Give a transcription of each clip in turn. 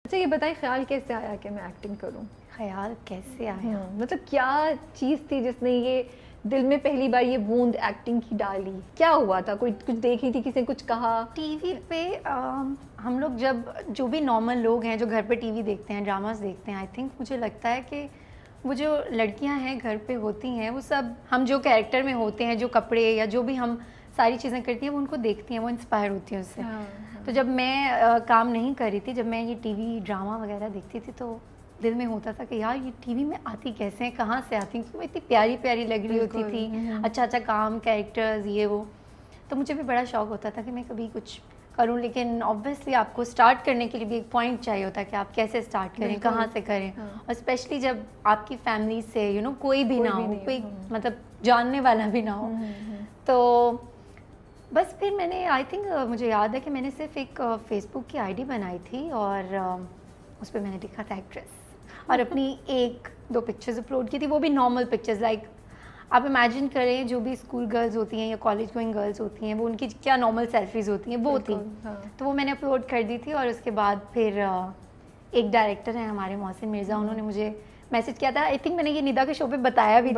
अच्छा ये बताइए, ख्याल कैसे आया कि मैं एक्टिंग करूं? ख्याल कैसे आया? मतलब क्या चीज़ थी जिसने ये दिल में पहली बार ये बूंद एक्टिंग की डाली? क्या हुआ था? कोई कुछ देखी थी, किसी ने कुछ कहा? टीवी पे हम लोग जब जो भी नॉर्मल लोग हैं जो घर पे टीवी देखते हैं, ड्रामास देखते हैं, आई थिंक मुझे लगता है कि वो जो लड़कियां हैं घर पे होती हैं वो सब हम जो कैरेक्टर में होते हैं, जो कपड़े या जो भी हम सारी चीज़ें करती हैं वो उनको देखती हैं, वो इंस्पायर होती हैं उससे। हाँ, तो जब मैं काम नहीं कर रही थी, जब मैं ये टीवी ड्रामा वगैरह देखती थी तो दिल में होता था कि यार ये टीवी में आती कैसे हैं, कहाँ से आती हैं, क्योंकि वो इतनी प्यारी प्यारी लग रही होती थी, अच्छा अच्छा काम, कैरेक्टर्स, ये वो। तो मुझे भी बड़ा शौक होता था कि मैं कभी कुछ करूं, लेकिन ऑब्वियसली आपको स्टार्ट करने के लिए भी एक पॉइंट चाहिए होता है कि आप कैसे स्टार्ट करें, कहाँ से करें। और स्पेशली जब आपकी फैमिली से कोई भी ना हो, कोई मतलब जानने वाला भी ना हो। तो बस फिर मैंने आई थिंक मुझे याद है कि मैंने सिर्फ एक फेसबुक की आईडी बनाई थी और उस पर मैंने लिखा था एक्ट्रेस और अपनी एक दो पिक्चर्स अपलोड की थी, वो भी नॉर्मल पिक्चर्स। लाइक आप इमेजिन करें जो भी स्कूल गर्ल्स होती हैं या कॉलेज गोइंग गर्ल्स होती हैं वो उनकी क्या नॉर्मल सेल्फीज होती हैं वो थी। तो वो मैंने अपलोड कर दी थी और उसके बाद फिर एक डायरेक्टर हैं हमारे मोहसिन मिर्ज़ा, उन्होंने मुझे मैसेज किया था। आई थिंक मैंने ये निदा के शो पे बताया भी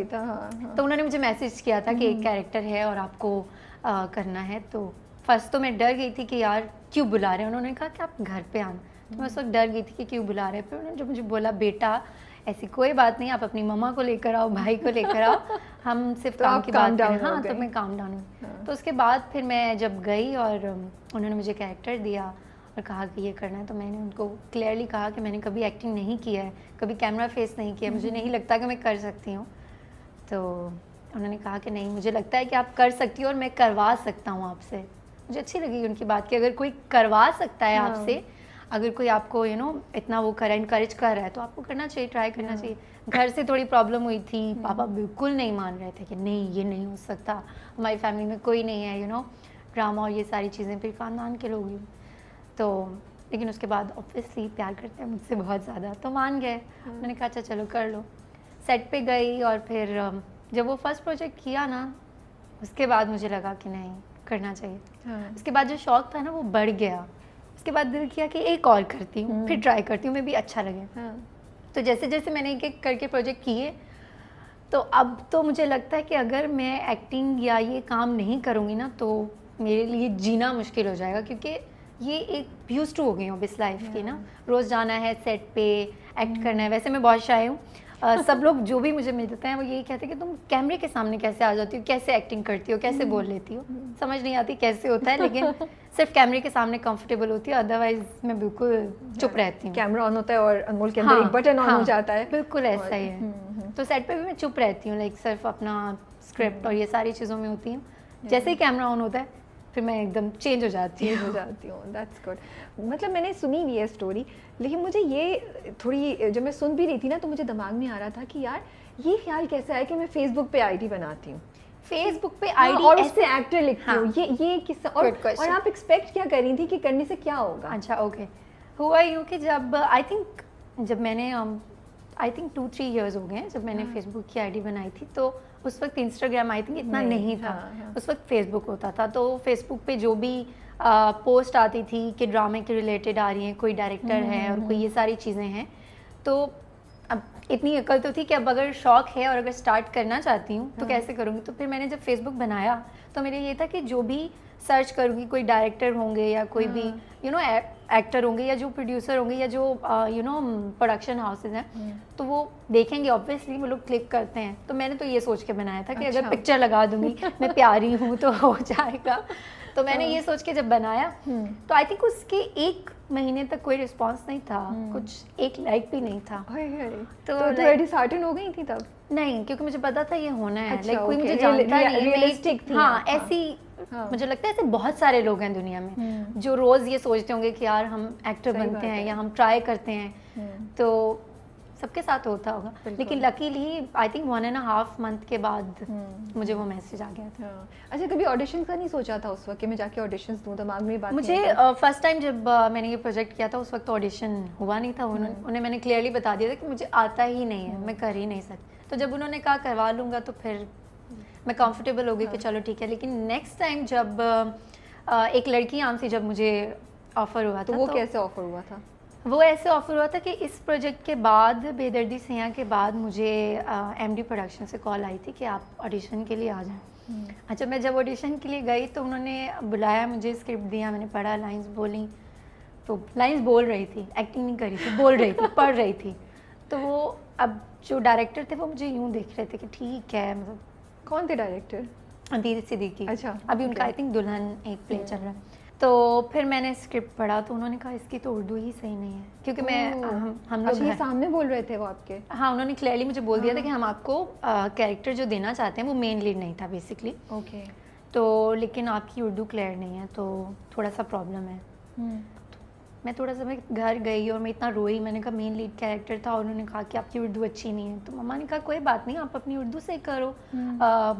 था। हाँ। तो उन्होंने मुझे मैसेज किया था कि एक कैरेक्टर है और आपको करना है। तो फर्स्ट तो मैं डर गई थी कि यार क्यों बुला रहे हैं, उन्होंने कहा कि आप घर पे आना। तो मैं उस वक्त डर गई थी कि क्यों बुला रहे हैं। फिर उन्होंने जब मुझे बोला बेटा ऐसी कोई बात नहीं, आप अपनी मम्मा को लेकर आओ, भाई को लेकर आओ, हम सिर्फ तो काम की बात करें। हाँ, तो मैं काम डाउन हुई। तो उसके बाद फिर मैं जब गई और उन्होंने मुझे कैरेक्टर दिया और कहा कि ये करना है, तो मैंने उनको क्लियरली कहा कि मैंने कभी एक्टिंग नहीं किया है, कभी कैमरा फेस नहीं किया, मुझे नहीं लगता कि मैं कर सकती हूँ। तो उन्होंने कहा कि नहीं, मुझे लगता है कि आप कर सकती हो और मैं करवा सकता हूँ आपसे। मुझे अच्छी लगी उनकी बात कि अगर कोई करवा सकता है आपसे, अगर कोई आपको इतना वो एनकरेज कर रहा है तो आपको करना चाहिए, ट्राई करना चाहिए। घर से थोड़ी प्रॉब्लम हुई थी, पापा बिल्कुल नहीं मान रहे थे कि नहीं ये नहीं हो सकता, हमारी फैमिली में कोई नहीं है ड्रामा और ये सारी चीज़ें, फिर ख़ानदान के लोग ही। तो लेकिन उसके बाद ऑब्वियसली प्यार करते हैं मुझसे बहुत ज़्यादा, तो मान गए। मैंने कहा अच्छा चलो कर लो। सेट पे गई और फिर जब वो फर्स्ट प्रोजेक्ट किया ना, उसके बाद मुझे लगा कि नहीं करना चाहिए। उसके बाद जो शौक था ना वो बढ़ गया। उसके बाद दिल किया कि एक और करती हूँ, फिर ट्राई करती हूँ, मैं भी अच्छा लगे। तो जैसे जैसे मैंने एक एक करके प्रोजेक्ट किए, तो अब तो मुझे लगता है कि अगर मैं एक्टिंग या ये काम नहीं करूँगी ना तो मेरे लिए जीना मुश्किल हो जाएगा, क्योंकि ये एक यूज्ड टू हो गई हूँ अब इस लाइफ की ना। रोज़ जाना है सेट पे, एक्ट करना है। वैसे मैं बहुत शाय हूँ। सब लोग जो भी मुझे मिलते हैं वो यही कहते हैं कि तुम कैमरे के सामने कैसे आ जाती हो, कैसे एक्टिंग करती हो, कैसे बोल लेती हो। समझ नहीं आती कैसे होता है, लेकिन सिर्फ कैमरे के सामने कंफर्टेबल होती है, अदरवाइज मैं बिल्कुल चुप रहती हूँ। कैमरा ऑन होता है और अनमोल के अंदर एक बटन ऑन हो जाता है, बिल्कुल ऐसा ही है। तो सेट पे भी मैं चुप रहती हूँ, लाइक सिर्फ अपना स्क्रिप्ट और ये सारी चीज़ों में होती हूँ। जैसे ही कैमरा ऑन होता है फिर मैं एकदम चेंज हो जाती हूँ। That's good. मतलब मैंने सुनी हुई है स्टोरी, लेकिन मुझे ये थोड़ी, जब मैं सुन भी रही थी ना तो मुझे दिमाग में आ रहा था कि यार ये ख्याल कैसे आया कि मैं फेसबुक पे आईडी बनाती हूँ, फेसबुक पे आईडी और उससे एक्टर लिखती हूँ। ये किस्सा और आप एक्सपेक्ट क्या कर रही थी कि करने से क्या होगा? अच्छा ओके, हुआ यूँ कि जब आई थिंक जब मैंने आई थिंक 2-3 इयर्स हो गए जब मैंने फेसबुक की आईडी बनाई थी, तो उस वक्त इंस्टाग्राम आई थिंक इतना नहीं था। उस वक्त फेसबुक होता था। तो फेसबुक पे जो भी पोस्ट आती थी कि ड्रामे के रिलेटेड आ रही हैं, कोई डायरेक्टर है और कोई ये सारी चीज़ें हैं, तो अब इतनी अकल तो थी कि अब अगर शौक है और अगर स्टार्ट करना चाहती हूँ तो कैसे करूँगी। तो फिर मैंने जब फेसबुक बनाया तो मेरे ये था कि जो भी सर्च करूँगी, कोई डायरेक्टर होंगे या कोई भी एक्टर होंगे या जो प्रोड्यूसर होंगे या जो प्रोडक्शन हाउसेज हैं, तो वो देखेंगे, ऑब्वियसली वो लोग क्लिक करते हैं। तो मैंने तो ये सोच के बनाया था कि अगर पिक्चर लगा दूंगी मैं प्यारी हूँ तो हो जाएगा। तो मैंने ये सोच के जब बनाया तो आई थिंक उसके 1 महीने तक कोई रिस्पांस नहीं था, कुछ एक लाइक भी नहीं था। तो डिसहार्टन हो गई थी तब? नहीं, क्योंकि मुझे पता था ये होना है। लाइक कोई मुझे जानता नहीं, रियलिस्टिक थी। हाँ, ऐसी मुझे लगता है ऐसे बहुत सारे लोग हैं दुनिया में जो रोज ये सोचते होंगे कि यार हम एक्टर बनते हैं या हम ट्राई करते हैं। तो सबके साथ होता होगा, लेकिन लकीली आई थिंक 1.5 मंथ के बाद मुझे वो मैसेज आ गया था। अच्छा, कभी ऑडिशन का नहीं सोचा था उस वक्त कि मैं जाके ऑडिशंस दूं? दिमाग में बात मुझे फर्स्ट टाइम जब मैंने ये प्रोजेक्ट किया था उस वक्त ऑडिशन हुआ नहीं था। उन्हें मैंने क्लियरली बता दिया था कि मुझे आता ही नहीं है, मैं कर ही नहीं सकती। तो जब उन्होंने कहा करवा लूँगा तो फिर मैं कंफर्टेबल हो गई कि चलो ठीक है। लेकिन नेक्स्ट टाइम जब एक लड़की आम से जब मुझे ऑफर हुआ तो था, वो कैसे ऑफर हुआ था? वो ऐसे ऑफर हुआ था कि इस प्रोजेक्ट के बाद, बेदर्दी सियां के बाद, मुझे एमडी प्रोडक्शन से कॉल आई थी कि आप ऑडिशन के लिए आ जाएं। अच्छा, मैं जब ऑडिशन के लिए गई तो उन्होंने बुलाया, मुझे स्क्रिप्ट दिया, मैंने पढ़ा, लाइंस बोली, तो लाइंस बोल रही थी, एक्टिंग नहीं करी थी, बोल रही थी, पढ़ रही थी। तो वो अब जो डायरेक्टर थे वो मुझे यूँ देख रहे थे कि ठीक है, मतलब। कौन थे डायरेक्टर? अदीर सिद्दीकी। अच्छा, अभी उनका आई थिंक दुल्हन एक प्ले चल रहा है। तो फिर मैंने स्क्रिप्ट पढ़ा तो उन्होंने कहा इसकी तो उर्दू ही सही नहीं है, क्योंकि हम लोग ये सामने बोल रहे थे वो आपके? हाँ, उन्होंने क्लियरली मुझे बोल दिया था कि हम आपको कैरेक्टर जो देना चाहते हैं वो मेन लीड नहीं था बेसिकली। ओके। तो लेकिन आपकी उर्दू क्लियर नहीं है, तो थोड़ा सा प्रॉब्लम है। मैं थोड़ा सा, मैं घर गई और मैं इतना रोई, मैंने कहा मेन लीड कैरेक्टर था और उन्होंने कहा कि आपकी उर्दू अच्छी नहीं है। तो मम्मा ने कहा कोई बात नहीं, आप अपनी उर्दू से करो,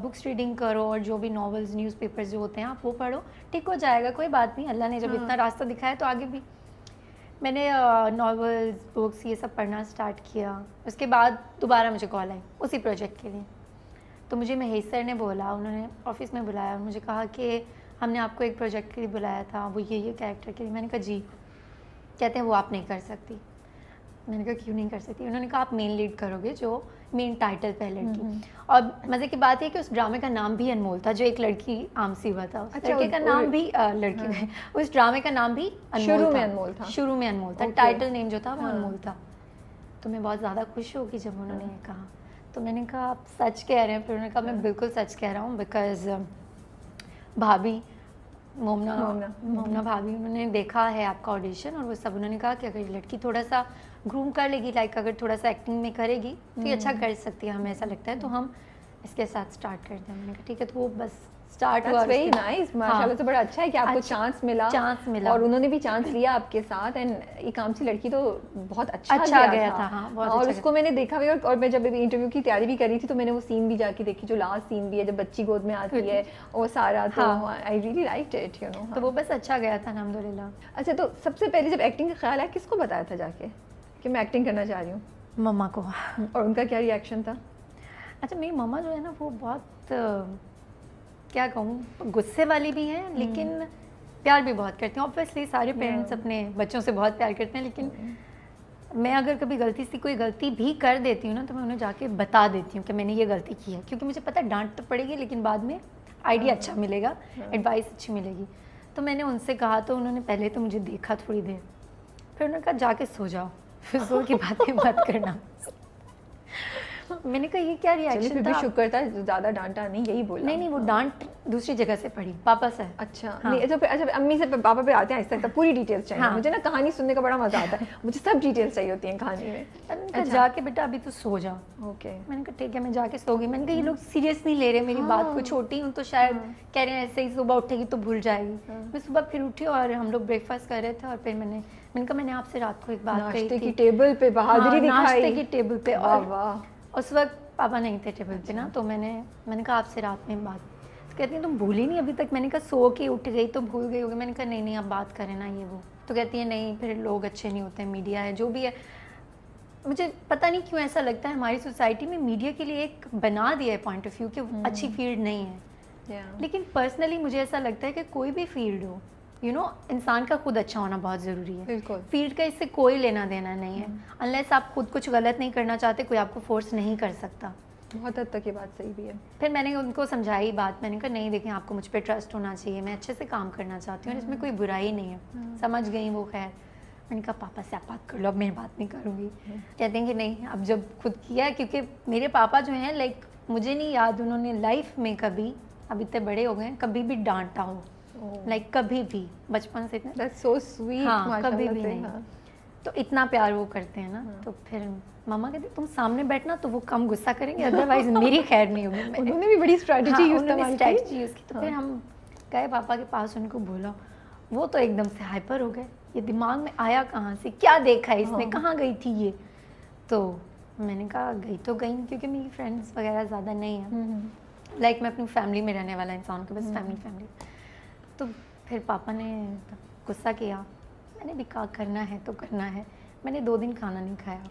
बुक्स रीडिंग करो और जो भी नॉवेल्स, न्यूज़पेपर्स जो होते हैं आप वो पढ़ो, ठीक हो जाएगा, कोई बात नहीं, अल्लाह ने जब इतना रास्ता दिखाया तो आगे भी। मैंने नॉवेल्स, बुक्स ये सब पढ़ना स्टार्ट किया। उसके बाद दोबारा मुझे कॉल आई उसी प्रोजेक्ट के लिए। तो मुझे महेश सर ने बोला, उन्होंने ऑफिस में बुलाया और मुझे कहा कि हमने आपको एक प्रोजेक्ट के लिए बुलाया था, वो ये कैरेक्टर के लिए। मैंने कहा जी। कहते हैं वो आप नहीं कर सकती। मैंने कहा क्यों नहीं कर सकती? उन्होंने कहा आप मेन लीड करोगे, जो मेन टाइटल पे लड़की। और मज़े की बात है कि उस ड्रामे का नाम भी अनमोल था, जो एक लड़की आमसी हुआ था, उस लड़के का नाम भी लड़की उस ड्रामे का नाम भी शुरू में अनमोल था। शुरू में अनमोल था, टाइटल नेम जो था वो अनमोल था। तो मैं बहुत ज़्यादा खुश हो गई जब उन्होंने ये कहा। तो मैंने कहा आप सच कह रहे हैं? फिर उन्होंने कहा मैं बिल्कुल सच कह रहा हूँ, बिकॉज भाभी मोमना भाभी, उन्होंने देखा है आपका ऑडिशन और वो सब, उन्होंने कहा कि अगर लड़की थोड़ा सा ग्रूम कर लेगी, लाइक अगर थोड़ा सा एक्टिंग में करेगी तो ये अच्छा कर सकती है, हमें ऐसा लगता है, तो हम इसके साथ स्टार्ट करते हैं। मैंने कहा ठीक है। तो वो बस स्टार्ट हुआ। वेरी नाइस, माशाल्लाह। तो बड़ा अच्छा है कि आपको चांस मिला और उन्होंने भी चांस लिया आपके साथ। एंड एक आमची लड़की तो बहुत अच्छा गया था। हाँ, और उसको मैंने देखा भी, और मैं जब इंटरव्यू की तैयारी भी कर रही थी तो मैंने वो सीन भी जाके देखी, जो लास्ट सीन भी है जब बच्ची गोद में आती है वो सारा। तो I really liked it, you know. तो वो बस अच्छा गया था, अल्हम्दुलिल्लाह। अच्छा, तो सबसे पहले जब एक्टिंग का ख्याल आया किसको बताया था जाके कि मैं एक्टिंग करना चाह रही हूँ? मम्मा को। और उनका क्या रिएक्शन था? अच्छा, मेरी मम्मा जो है ना वो बहुत क्या कहूँ, गुस्से वाली भी हैं लेकिन प्यार भी बहुत करती हैं। ऑब्वियसली सारे पेरेंट्स अपने बच्चों से बहुत प्यार करते हैं, लेकिन मैं अगर कभी गलती से कोई गलती भी कर देती हूँ ना तो मैं उन्हें जाके बता देती हूँ कि मैंने ये गलती की है, क्योंकि मुझे पता है डांट तो पड़ेगी लेकिन बाद में आइडिया अच्छा मिलेगा, एडवाइस अच्छी मिलेगी। तो मैंने उनसे कहा, तो उन्होंने पहले तो मुझे देखा थोड़ी देर, फिर उन्होंने कहा जाके सो जाओ, फिजूल की बातें मत करना। मैंने कहा ये क्या रिएक्शन था? फिर भी शुक्र था ज़्यादा डांटा नहीं, यही बोला। नहीं, वो डांट दूसरी जगह से पड़ी, पापा से। अच्छा। नहीं, अच्छा अम्मी से पापा पे आते हैं आहिस्ता आहिस्ता, पूरी डिटेल्स चाहिए। मुझे ना कहानी सुनने का बड़ा मजा आता है, मुझे सब डिटेल्स चाहिए होती हैं कहानी में। अच्छा। जाके बेटा अभी तो सो जा। ओके। मैंने कहा ठीक है, मैं जाके सो गई। मैंने कहा ये लोग सीरियस नहीं ले रहे मेरी बात को, छोटी हूँ तो शायद कह रहे हैं ऐसे ही सुबह उठेगी तो भूल जाएगी। मैं सुबह फिर उठी और हम लोग ब्रेकफास्ट कर रहे थे और फिर मैंने कहा मैंने आपसे रात को एक बात कही थी। नाश्ते की टेबल पे बहादुरी दिखाई। नाश्ते की टेबल पे। और उस वक्त पापा नहीं थे टेबल पे ना, तो मैंने कहा आपसे रात में बात। तो कहती हैं तुम भूली नहीं अभी तक? मैंने कहा सो के उठ गई तो भूल गई होगी। मैंने कहा नहीं अब बात करें ना ये वो। तो कहती है नहीं, फिर लोग अच्छे नहीं होते, मीडिया है जो भी है। मुझे पता नहीं क्यों ऐसा लगता है हमारी सोसाइटी में मीडिया के लिए एक बना दिया है पॉइंट ऑफ व्यू कि अच्छी फील्ड नहीं है। लेकिन पर्सनली मुझे ऐसा लगता है कि कोई भी फील्ड हो, इंसान का खुद अच्छा होना बहुत ज़रूरी है। बिल्कुल। फील्ड का इससे कोई लेना देना नहीं है। अनलेस आप खुद कुछ गलत नहीं करना चाहते, कोई आपको फोर्स नहीं कर सकता। बहुत हद तक ये बात सही भी है। फिर मैंने उनको समझाई बात। मैंने कहा नहीं देखें, आपको मुझ पर ट्रस्ट होना चाहिए, मैं अच्छे से काम करना चाहती हूँ और इसमें कोई बुराई नहीं है। समझ गई वो। खैर मैंने कहा पापा से आप बात कर लो, अब मैं बात नहीं करूँगी। कहते हैं कि नहीं, अब जब खुद किया है, क्योंकि मेरे पापा जो हैं लाइक मुझे नहीं याद उन्होंने लाइफ में कभी, अब इतने बड़े हो गए, कभी भी डांटा हो, लाइक कभी भी, बचपन से इतना। That's so sweet, हाँ, कभी भी नहीं। तो इतना प्यार वो करते हैं ना। तो फिर मामा कहते तुम सामने बैठना तो वो कम गुस्सा करेंगे, अदरवाइज मेरी खैर नहीं होगी। उन्होंने भी बड़ी स्ट्रैटेजी यूज़ की। तो फिर हम गए पापा के पास, उनको बोला, वो तो एकदम से हाइपर हो गए। ये दिमाग में आया कहाँ से, क्या देखा है इसने, कहाँ गई थी ये? तो मैंने कहा गई तो गई, क्योंकि मेरी फ्रेंड्स वगैरह ज़्यादा नहीं है। लाइक मैं अपनी फैमिली में रहने वाला इंसान को, बस फैमिली। तो फिर पापा ने गुस्सा किया। मैंने भी कहा करना है तो करना है। मैंने 2 दिन खाना नहीं खाया।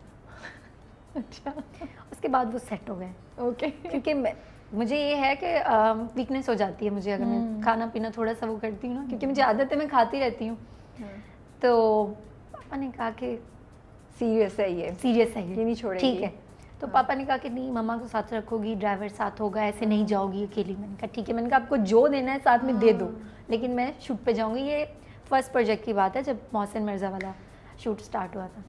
अच्छा। उसके बाद वो सेट हो गए। ओके। क्योंकि मुझे ये है कि वीकनेस हो जाती है मुझे अगर मैं खाना पीना थोड़ा सा वो करती हूँ ना, क्योंकि मुझे आदत है, मैं खाती रहती हूँ। तो पापा ने कहा कि सीरियस है ये सीरियस है ये नहीं छोड़ेगी। ठीक है। तो पापा ने कहा कि नहीं, मम्मा को साथ रखोगी, ड्राइवर साथ होगा, ऐसे नहीं जाओगी अकेली। मैंने कहा ठीक है। मैंने कहा आपको जो देना है साथ में दे दो, लेकिन मैं शूट पे जाऊंगी। ये फर्स्ट प्रोजेक्ट की बात है जब मोहसिन मिर्ज़ा वाला शूट स्टार्ट हुआ था।